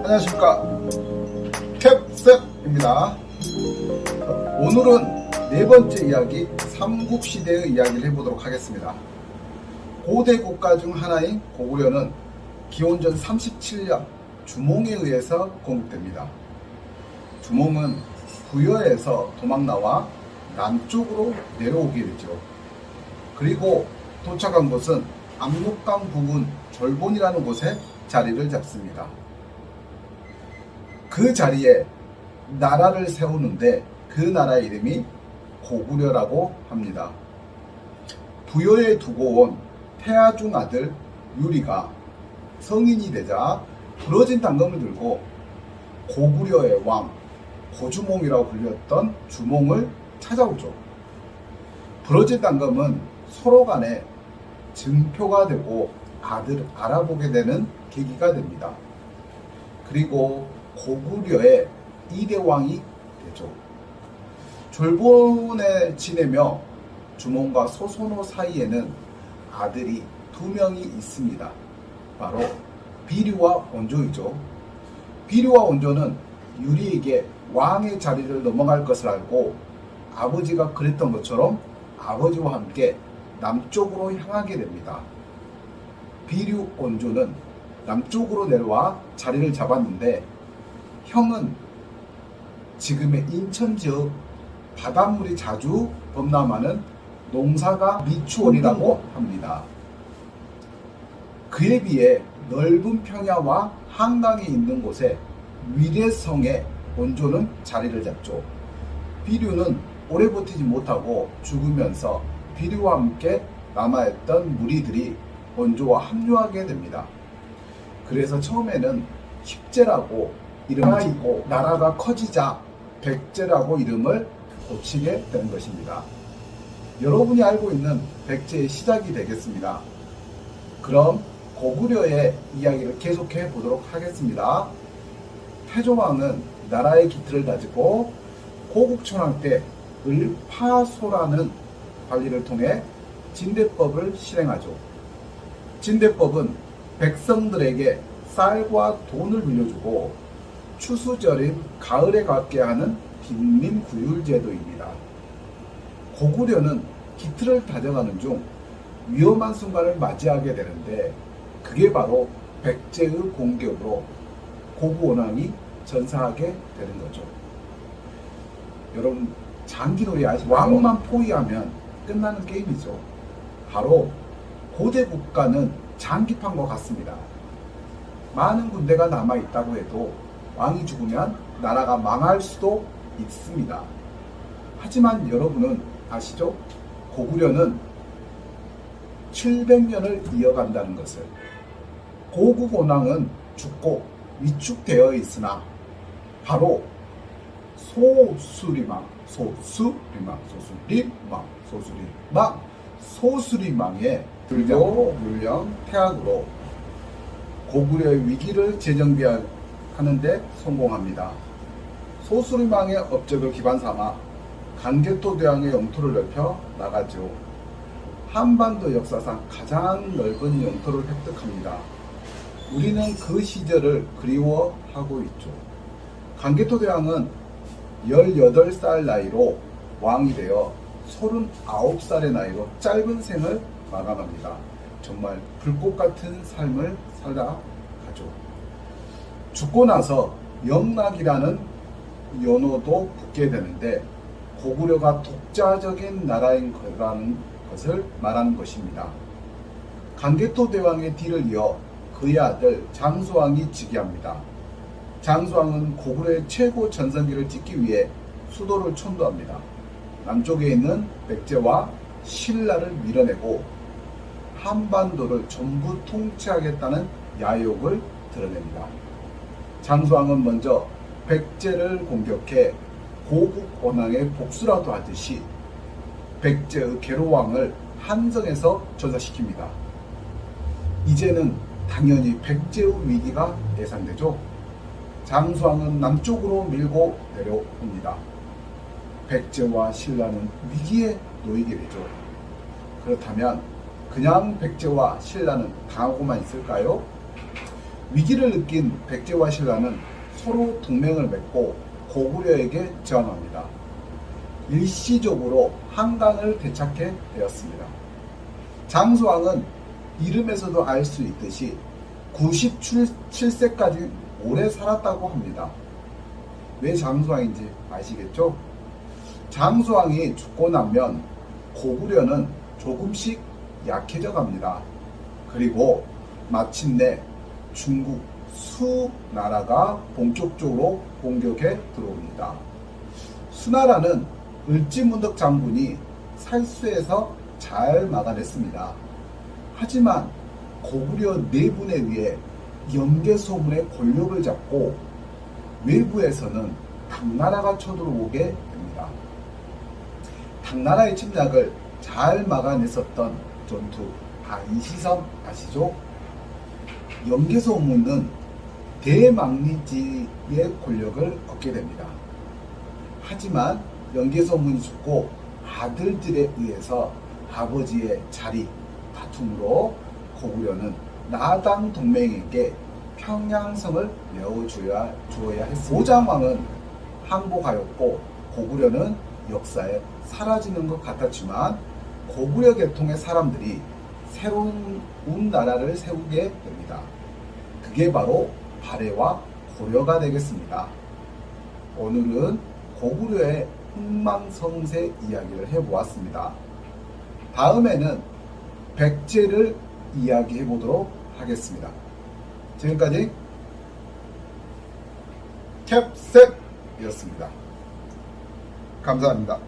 안녕하십니까, 캡셉입니다. 오늘은 네 번째 이야기, 삼국시대의 이야기를 해보도록 하겠습니다. 고대 국가 중 하나인 고구려는 기원전 37년 주몽에 의해서 건국됩니다. 주몽은 부여에서 도망나와 남쪽으로 내려오게 되죠. 그리고 도착한 곳은 압록강 부근 절본이라는 곳에 자리를 잡습니다. 그 자리에 나라를 세우는데 그 나라 이름이 고구려라고 합니다. 부여에 두고 온 태아중 아들 유리가 성인이 되자 부러진 당금을 들고 고구려의 왕 고주몽이라고 불렸던 주몽을 찾아오죠. 부러진 당금은 서로 간에 증표가 되고 아들을 알아보게 되는 계기가 됩니다. 그리고 고구려의 2대 왕이 되죠. 졸본에 지내며 주몽과 소손호 사이에는 아들이 2명이 있습니다. 바로 비류와 원조이죠. 비류와 원조는 유리에게 왕의 자리를 넘어갈 것을 알고 아버지가 그랬던 것처럼 아버지와 함께 남쪽으로 향하게 됩니다. 비류 원조는 남쪽으로 내려와 자리를 잡았는데 형은 지금의 인천 지역 바닷물이 자주 범람하는 농사가 미추홀이라고 합니다. 그에 비해 넓은 평야와 한강이 있는 곳에 위례성의 원조는 자리를 잡죠. 비류는 오래 버티지 못하고 죽으면서 비류와 함께 남아있던 무리들이 원조와 합류하게 됩니다. 그래서 처음에는 십제라고 이름을 짓고 나라가 커지자 백제라고 이름을 고치게 되는 것입니다. 여러분이 알고 있는 백제의 시작이 되겠습니다. 그럼 고구려의 이야기를 계속해 보도록 하겠습니다. 태조왕은 나라의 기틀을 다지고 고국천왕 때 을파소라는 관리를 통해 진대법을 실행하죠. 진대법은 백성들에게 쌀과 돈을 빌려주고 추수절인 가을에 갖게 하는 빈민구율제도입니다. 고구려는 기틀을 다져가는 중 위험한 순간을 맞이하게 되는데 그게 바로 백제의 공격으로 고구원왕이 전사하게 되는 거죠. 여러분 장기놀이 아시죠? 왕만 포위하면 끝나는 게임이죠. 바로 고대 국가는 장기판과 같습니다. 많은 군대가 남아있다고 해도 왕이 죽으면 나라가 망할 수도 있습니다. 하지만 여러분은 아시죠? 고구려는 700년을 이어간다는 것을. 고국 원왕은 죽고 위축되어 있으나 바로 소수리망의 불교 율령 태학으로 고구려의 위기를 재정비하는데 성공합니다. 소수리망의 업적을 기반 삼아 강개토 대왕의 영토를 넓혀 나가죠. 한반도 역사상 가장 넓은 영토를 획득합니다. 우리는 그 시절을 그리워하고 있죠. 강개토 대왕은 18살 나이로 왕이 되어 39살의 나이로 짧은 생을 마감합니다. 정말 불꽃 같은 삶을 살아가죠. 죽고 나서 영락이라는 연호도 붙게 되는데 고구려가 독자적인 나라인 거라는 것을 말하는 것입니다. 강개토 대왕의 뒤를 이어 그의 아들 장수왕이 즉위합니다. 장수왕은 고구려의 최고 전성기를 짓기 위해 수도를 천도합니다. 남쪽에 있는 백제와 신라를 밀어내고 한반도를 전부 통치하겠다는 야욕을 드러냅니다. 장수왕은 먼저 백제를 공격해 고국 원왕의 복수라도 하듯이 백제의 계로왕을 한성에서 전사시킵니다. 이제는 당연히 백제의 위기가 예상되죠. 장수왕은 남쪽으로 밀고 내려옵니다. 백제와 신라는 위기에 놓이게 되죠. 그렇다면 그냥 백제와 신라는 당하고만 있을까요? 위기를 느낀 백제와 신라는 서로 동맹을 맺고 고구려에게 저항합니다. 일시적으로 한강을 되찾게 되었습니다. 장수왕은 이름에서도 알 수 있듯이 97세까지 오래 살았다고 합니다. 왜 장수왕인지 아시겠죠? 장수왕이 죽고 나면 고구려는 조금씩 약해져 갑니다. 그리고 마침내 중국 수나라가 본격적으로 공격에 들어옵니다. 수나라는 을지문덕 장군이 살수해서 잘 막아냈습니다. 하지만 고구려 내분에 의해 영계소문의 권력을 잡고 외부에서는 당나라가 쳐들어오게 됩니다. 당나라의 침략을 잘 막아냈었던 전투 안시섬 아시죠? 영계소문은 대망리지의 권력을 얻게 됩니다. 하지만 영계소문이 죽고 아들들에 의해서 아버지의 자리 다툼으로 고구려는 나당 동맹에게 평양성을 내어주어야 했습니다. 오장왕은 항복하였고 고구려는 역사에 사라지는 것 같았지만 고구려 계통의 사람들이 새로운 나라를 세우게 됩니다. 그게 바로 발해와 고려가 되겠습니다. 오늘은 고구려의 흥망성쇠 이야기를 해보았습니다. 다음에는 백제를 이야기해 보도록 하겠습니다. 지금까지 캡셋이었습니다. 감사합니다.